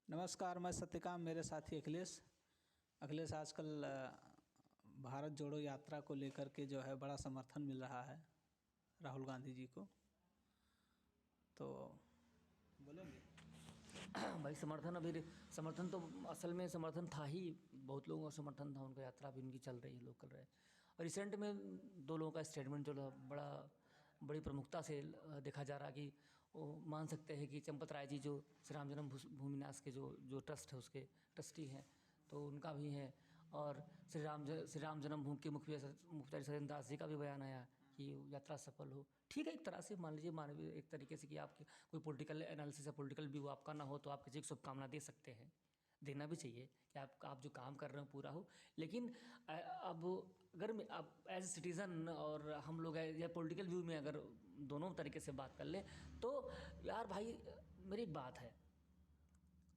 नमस्कार, मैं सत्यकाम, मेरे साथी अखिलेश। अखिलेश, आजकल भारत जोड़ो यात्रा को लेकर के जो है बड़ा समर्थन मिल रहा है राहुल गांधी जी को, तो बोलेंगे? भाई समर्थन तो असल में समर्थन था ही, बहुत लोगों का समर्थन था, उनका यात्रा भी उनकी चल रही है, लोग कर रहे हैं। और रिसेंट में दो लोगों का स्टेटमेंट जो बड़ी प्रमुखता से देखा जा रहा कि वो मान सकते हैं कि चंपत राय जी जो श्री राम जन्म भूमि न्यास के जो ट्रस्ट है उसके ट्रस्टी हैं, तो उनका भी है। और श्री राम जन्मभूमि के मुख्यमंत्री सत्येंद्र दास जी का भी बयान आया कि यात्रा सफल हो। ठीक है, एक तरह से मान लीजिए, मानवीय एक तरीके से कि आपकी कोई पॉलिटिकल एनालिसिस या पॉलिटिकल व्यू आपका ना हो तो आप किसी को शुभकामना दे सकते हैं, देना भी चाहिए कि आप जो काम कर रहे हो पूरा हो। लेकिन अब अगर आप एज ए सिटीज़न और हम लोग या पॉलिटिकल व्यू में अगर दोनों तरीके से बात कर लें तो यार भाई, मेरी एक बात है,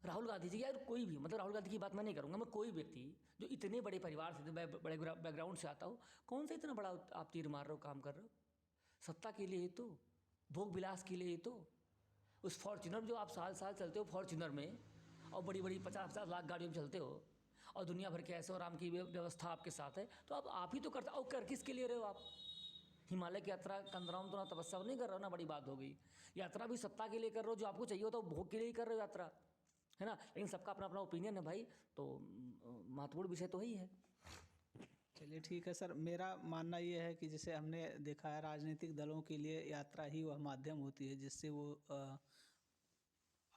राहुल गांधी जी, यार कोई भी, मतलब राहुल गांधी की बात मैं नहीं करूँगा, मैं कोई व्यक्ति जो इतने बड़े परिवार से, बड़े बैकग्राउंड से आता हो, कौन सा इतना बड़ा आप तीर मार रहे हो, काम कर रहे हो? सत्ता के लिए ही तो, भोग विलास के लिए ही तो। उस फॉर्च्यूनर जो आप साल साल चलते हो फॉर्च्यूनर में, और बड़ी बड़ी 50-50 लाख गाड़ियों में चलते हो, और दुनिया भर के ऐसे और आराम की व्यवस्था आपके साथ है, तो आप ही तो करते, और कर किसके लिए रहे हो आप? हिमालय की यात्रा कंदराओं तो ना तपस्या नहीं कर रहे हो ना, बड़ी बात हो गई। यात्रा भी सत्ता के लिए कर रहे हो, जो आपको चाहिए होता है भोग के लिए ही कर रहे हो यात्रा, है ना। लेकिन सबका अपना अपना ओपिनियन है भाई, तो महत्वपूर्ण विषय तो ही है। चलिए ठीक है सर, मेरा मानना ये है कि जैसे हमने देखा है, राजनीतिक दलों के लिए यात्रा ही वह माध्यम होती है जिससे वो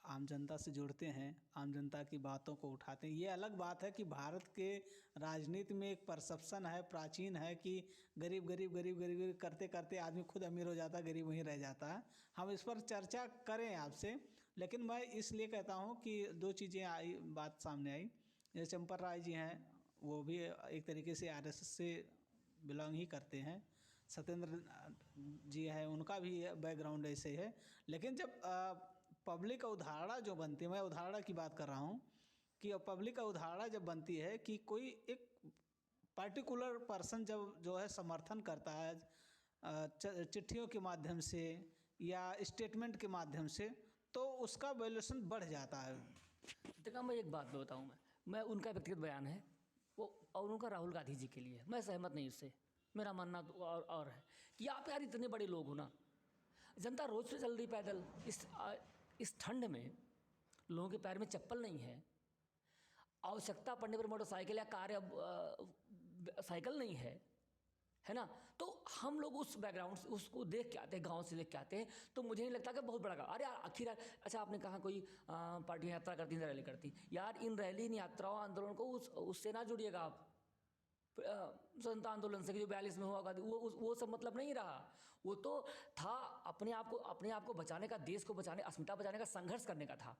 आम जनता से जुड़ते हैं, आम जनता की बातों को उठाते हैं। ये अलग बात है कि भारत के राजनीति में एक परसेप्शन है, प्राचीन है, कि गरीब गरीब गरीब गरीब गरीब करते करते आदमी खुद अमीर हो जाता है, गरीब वहीं रह जाता है। हम इस पर चर्चा करें आपसे, लेकिन मैं इसलिए कहता हूँ कि दो चीज़ें आई, बात सामने आई। जैसे चंपत राय जी हैं, वो भी एक तरीके से आरएसएस से बिलोंग ही करते हैं। सत्येंद्र जी हैं, उनका भी बैकग्राउंड ऐसे है। लेकिन जब पब्लिक अवधारणा जो बनती है, मैं अवधारणा की बात कर रहा हूँ, कि पब्लिक अवधारणा जब बनती है कि कोई एक पर्टिकुलर पर्सन जब जो है समर्थन करता है चिट्ठियों के माध्यम से या स्टेटमेंट के माध्यम से, तो उसका वैल्यूएशन बढ़ जाता है। देखा, मैं एक बात बताऊँ, मैं उनका व्यक्तिगत बयान है वो, और उनका राहुल गांधी जी के लिए मैं सहमत नहीं उससे। मेरा मानना तो और है कि आप यार इतने बड़े लोग हो ना, जनता रोज से चल रही पैदल, इस ठंड में लोगों के पैर में चप्पल नहीं है, आवश्यकता पड़ने पर मोटरसाइकिल या कार या साइकिल नहीं है ना। तो हम लोग उस बैकग्राउंड से उसको देख के आते हैं, गांव से देख के आते हैं, तो मुझे नहीं लगता कि बहुत बड़ा अरे यार आखिर। अच्छा, आपने कहा कोई पार्टी यात्रा करती, रैली करती, यार इन रैली, इन यात्राओं, आंदोलन को उससे ना जुड़िएगा आप। स्वतंत्रता आंदोलन से जो 42 में हुआ, वो सब मतलब नहीं रहा। वो तो था अपने आप को बचाने का, देश को बचाने, अस्मिता बचाने का संघर्ष करने का था।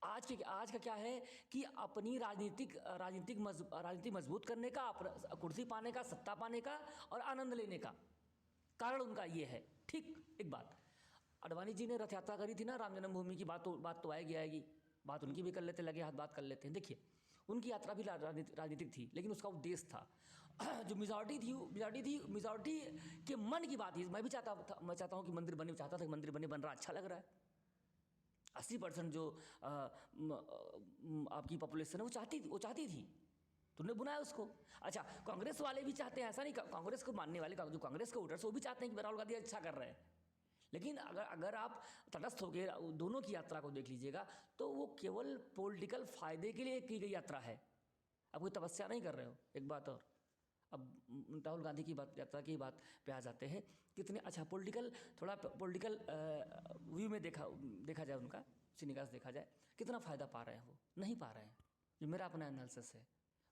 आज का क्या है कि अपनी राजनीति मजबूत करने का, कुर्सी पाने का, सत्ता पाने का और आनंद लेने का कारण उनका ये है। ठीक, एक बात, अडवाणी जी ने रथ यात्रा करी थी ना, राम जन्मभूमि की बात तो आएगी, बात उनकी भी कर लेते, लगे हाथ बात कर लेते हैं। देखिए, उनकी यात्रा भी राजनीतिक थी, लेकिन उसका उद्देश्य था जो मेजॉरिटी के मन की बात ही। मैं चाहता हूँ कि मंदिर बने, मंदिर बन रहा, अच्छा लग रहा है। 80% जो आपकी पॉपुलेशन है वो चाहती थी, तुमने बुनाया उसको। अच्छा, कांग्रेस वाले भी चाहते हैं, ऐसा नहीं, कांग्रेस को मानने वाले जो कांग्रेस के वोटर्स वो भी चाहते हैं कि राहुल गांधी अच्छा कर रहे हैं। लेकिन अगर आप तटस्थ होकर दोनों की यात्रा को देख लीजिएगा तो वो केवल पॉलिटिकल फायदे के लिए की गई यात्रा है, आप कोई तपस्या नहीं कर रहे हो। एक बात और, अब राहुल गांधी की बात, यात्रा की बात पे आ जाते हैं। कितने अच्छा थोड़ा पॉलिटिकल व्यू में देखा जाए, उनका सिनिकास देखा जाए, कितना फ़ायदा पा रहे हैं वो? नहीं पा रहे हैं। जो मेरा अपना एनालिसिस है,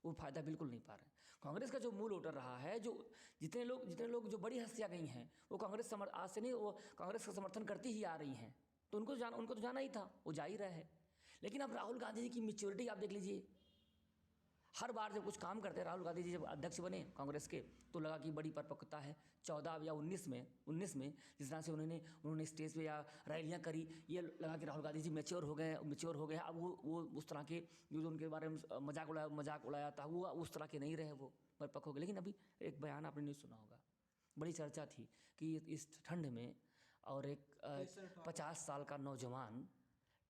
वो फ़ायदा बिल्कुल नहीं पा रहे हैं। कांग्रेस का जो मूल वोटर रहा है, जो जितने लोग जो बड़ी हस्तियाँ गई हैं, वो आज से नहीं, वो कांग्रेस का समर्थन करती ही आ रही हैं, तो उनको तो जाना ही था, वो जा ही रहे हैं। लेकिन अब राहुल गांधी जी की मैच्योरिटी आप देख लीजिए। हर बार जब कुछ काम करते हैं, राहुल गांधी जी जब अध्यक्ष बने कांग्रेस के, तो लगा कि बड़ी परिपक्वता है। 14 या 19 में जिस तरह से उन्होंने स्टेज पे या रैलियां करी, ये लगा कि राहुल गांधी जी मैच्योर हो गए। अब वो उस तरह के जो उनके बारे में मजाक उड़ाया था, वो उस तरह के नहीं रहे, वो परिपक्व हो गए। लेकिन अभी एक बयान आपने नहीं सुना होगा, बड़ी चर्चा थी कि इस ठंड में और एक 50 साल का नौजवान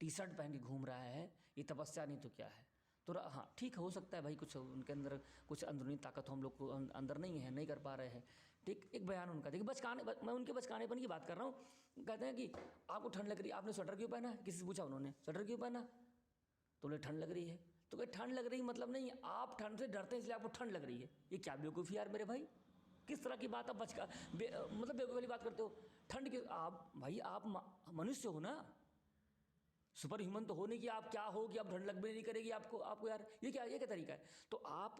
टी शर्ट पहन के घूम रहा है, ये तपस्या नहीं तो क्या है। तो हाँ ठीक हो सकता है भाई कुछ उनके अंदर कुछ अंदरूनी ताकत हो, हम लोग को अंदर नहीं है, नहीं कर पा रहे हैं। ठीक, एक बयान उनका देखिए, मैं उनके बचकानेपन की बात कर रहा हूँ। कहते हैं कि आपको ठंड लग रही है, आपने स्वेटर क्यों पहना, किसी से पूछा उन्होंने स्वेटर क्यों पहना, तो बोले ठंड लग रही है। तो भाई ठंड लग रही मतलब नहीं, आप ठंड से डरते हैं इसलिए आपको ठंड लग रही है। ये क्या बेवकूफ़ी यार मेरे भाई, किस तरह की बात आप मतलब बेवकूफ़ी वाली बात करते हो। ठंड की आप भाई आप मनुष्य हो ना, सुपर ह्यूमन तो हो नहीं कि आप क्या हो कि आप ठंड लगने नहीं करेगी आपको यार, ये क्या तरीका है। तो आप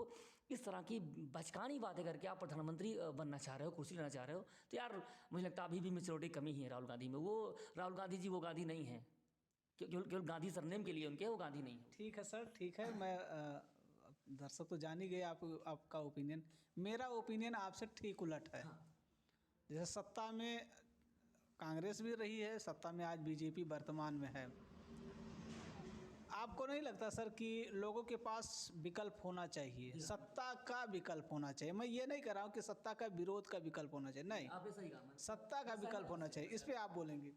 इस तरह की बचकानी बातें करके आप प्रधानमंत्री बनना चाह रहे हो, कुर्सी लेना चाह रहे हो, तो यार मुझे लगता है अभी भी मेच्योरिटी कमी ही है राहुल गांधी में। वो राहुल गांधी जी वो गांधी नहीं है, केवल गांधी सरनेम के लिए उनके, वो गांधी नहीं है। ठीक है सर, ठीक है। मैं दर्शक तो जान ही गए आपका ओपिनियन। मेरा ओपिनियन आपसे ठीक उलट है। जैसे सत्ता में कांग्रेस भी रही है, सत्ता में आज बीजेपी वर्तमान में है। आपको नहीं लगता सर कि लोगों के पास विकल्प होना चाहिए, सत्ता का विकल्प होना चाहिए? मैं ये नहीं कह रहा हूँ कि सत्ता का विरोध का विकल्प होना चाहिए, नहीं, आपने सही कहा, सत्ता का विकल्प होना चाहिए। इस पे आप बोलेंगे?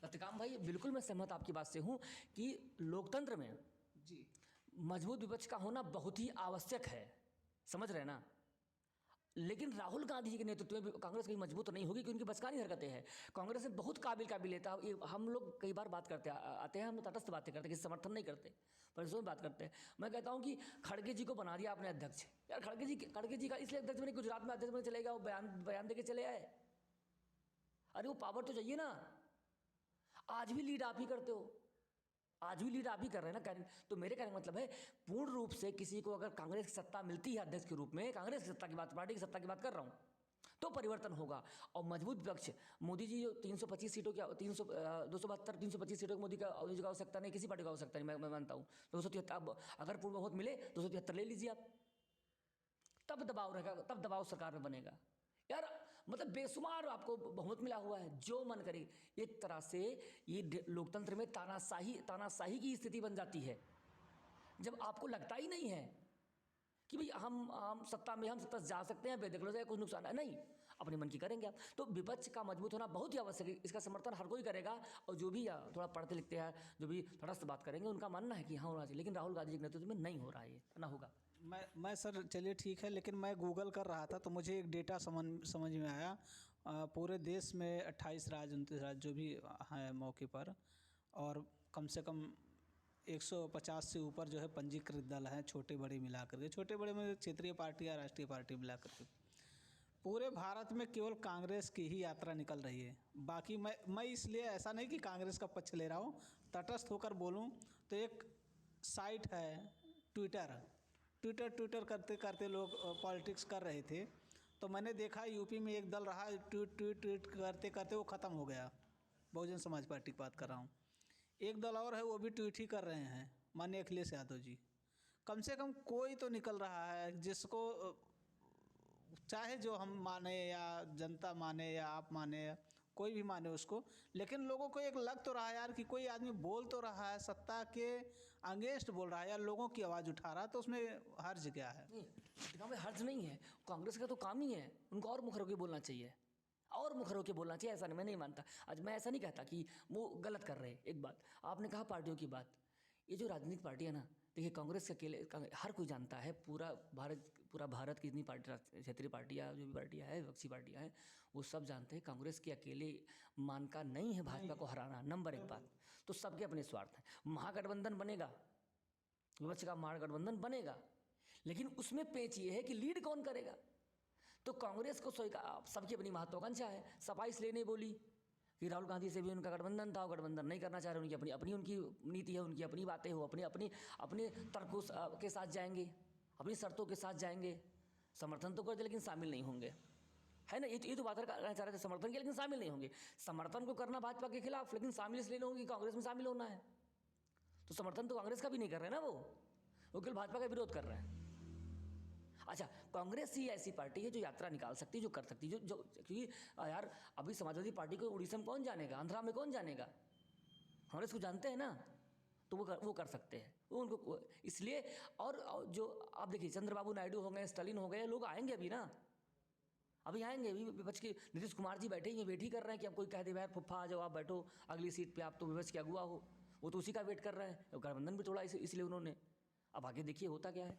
सत्यकाम भाई बिल्कुल मैं सहमत आपकी बात से हूँ कि लोकतंत्र में जी, मजबूत विपक्ष का होना बहुत ही आवश्यक है, समझ रहे हैं ना। लेकिन राहुल गांधी जी के नेतृत्व में कांग्रेस कहीं मजबूत नहीं होगी, क्योंकि उनकी बचकानी हरकतें हैं। कांग्रेस में बहुत काबिल नेता, हम लोग कई बार बात करते आते हैं, हम तटस्थ बातें करते हैं, किसी समर्थन नहीं करते, परिसर में बात करते हैं। मैं कहता हूं कि खड़गे जी को बना दिया आपने अध्यक्ष। यार खड़गे जी का इसलिए अध्यक्ष बने, गुजरात में अध्यक्ष बने चले गया, वो बयान दे के चले आए। अरे वो पावर तो चाहिए ना। आज भी लीड आप ही करते हो, आज भी लीड आप ही कर रहे हैं ना। तो मेरे कहने का मतलब है, पूर्ण रूप से किसी को अगर कांग्रेस की सत्ता मिलती है अध्यक्ष के रूप में, कांग्रेस की सत्ता की बात, पार्टी की सत्ता की बात कर रहा हूं, तो परिवर्तन होगा। और मजबूत विपक्ष, मोदी जी जो 325 सीटों की 272 325 सीटों की मोदी का आवश्यकता नहीं, किसी पार्टी को आवश्यकता नहीं, मैं मानता हूँ। 273, अब अगर पूर्ण बहुमत मिले 273 ले लीजिए आप, तब दबाव रहेगा, तब दबाव सरकार में बनेगा। यार मतलब बेशुमार आपको बहुमत मिला हुआ है, जो मन करे। एक तरह से ये लोकतंत्र में तानाशाही की स्थिति बन जाती है, जब आपको लगता ही नहीं है कि भाई हम सत्ता से जा सकते हैं, बेदखल हो जाए, कुछ नुकसान है नहीं, अपने मन की करेंगे आप। तो विपक्ष का मजबूत होना बहुत ही आवश्यक है, इसका समर्थन हर कोई करेगा। और जो भी थोड़ा पढ़ते लिखते हैं, जो भी तटस्थ बात करेंगे, उनका मानना है कि हाँ होना चाहिए। लेकिन राहुल गांधी के नेतृत्व में नहीं हो रहा है, ये ना होगा। मैं सर, चलिए ठीक है, लेकिन मैं गूगल कर रहा था तो मुझे एक डेटा समझ में आया। पूरे देश में 28 राज्य 29 राज्य जो भी हैं मौके पर, और कम से कम 150 से ऊपर जो है पंजीकृत दल हैं, छोटे बड़े मिलाकर के, छोटे बड़े में क्षेत्रीय पार्टी या राष्ट्रीय पार्टी मिलाकर के। पूरे भारत में केवल कांग्रेस की ही यात्रा निकल रही है। बाकी मैं इसलिए ऐसा नहीं कि कांग्रेस का पक्ष ले रहा हूँ, तटस्थ होकर बोलूँ तो एक साइट है ट्विटर करते करते लोग पॉलिटिक्स कर रहे थे, तो मैंने देखा यूपी में एक दल रहा, ट्वीट करते करते वो ख़त्म हो गया। बहुजन समाज पार्टी की बात कर रहा हूँ। एक दल और है, वो भी ट्वीट ही कर रहे हैं, माननीय अखिलेश यादव जी। कम से कम कोई तो निकल रहा है जिसको, चाहे जो हम माने या जनता माने या आप माने या कोई भी माने उसको, लेकिन लोगों को एक लग तो रहा है यार कि कोई आदमी बोल तो रहा है, सत्ता के अगेंस्ट बोल रहा है यार, लोगों की आवाज़ उठा रहा है, तो उसमें हर्ज क्या है? नहीं में हर्ज नहीं है, कांग्रेस का तो काम ही है, उनको और मुखर होकर बोलना चाहिए, और मुखर होकर बोलना चाहिए। ऐसा नहीं, मैं नहीं मानता, आज मैं ऐसा नहीं कहता कि वो गलत कर रहे हैं। एक बात आपने कहा, पार्टियों की बात, ये जो राजनीतिक पार्टी है ना, देखिए कांग्रेस के अकेले, हर कोई जानता है, पूरा भारत की इतनी पार्टी, क्षेत्रीय पार्टियाँ जो भी पार्टियाँ हैं, विपक्षी पार्टियाँ हैं, वो सब जानते हैं कांग्रेस के अकेले मान का नहीं है भाजपा को हराना। नंबर एक बात तो सबके अपने स्वार्थ हैं। महागठबंधन बनेगा, विपक्ष का महागठबंधन बनेगा, लेकिन उसमें पेच ये है कि लीड कौन करेगा। तो कांग्रेस को सबकी अपनी महत्वाकांक्षा है। सपा इसलिए नहीं बोली कि राहुल गांधी से भी उनका गठबंधन था, गठबंधन नहीं करना चाह रहे, उनकी अपनी उनकी नीति है, उनकी अपनी बातें हो, अपने तर्कों के साथ जाएंगे, अपनी शर्तों के साथ जाएंगे। समर्थन तो करते लेकिन शामिल नहीं होंगे, है ना। ये तो बात करना चाह रहे थे, समर्थन किया लेकिन शामिल नहीं होंगे। समर्थन को करना भाजपा के खिलाफ, लेकिन शामिल इसलिए नहीं होंगे, कांग्रेस में शामिल होना है। तो समर्थन तो कांग्रेस का भी नहीं कर रहे ना, वो केवल भाजपा का विरोध कर रहे हैं। अच्छा, कांग्रेस ही ऐसी पार्टी है जो यात्रा निकाल सकती है, जो कर सकती है, जो क्योंकि यार अभी समाजवादी पार्टी को उड़ीसा में कौन जानेगा, आंध्रा में कौन जानेगा, कांग्रेस को जानते हैं ना, तो वो कर सकते हैं, वो उनको इसलिए। और जो आप देखिए, चंद्रबाबू नायडू हो गए, स्टालिन हो गए, लोग आएंगे अभी ना, अभी आएंगे। अभी विपक्ष के नीतीश कुमार जी बैठे ही वेट ही कर रहे हैं कि अब कोई कह दे यार फुफ्फा आ जाओ, आप बैठो अगली सीट पे, आप तो विपक्ष के अगुआ हो। वो तो उसी का वेट कर रहा है, गठबंधन भी तोड़ा इसलिए उन्होंने। अब आगे देखिए होता क्या है।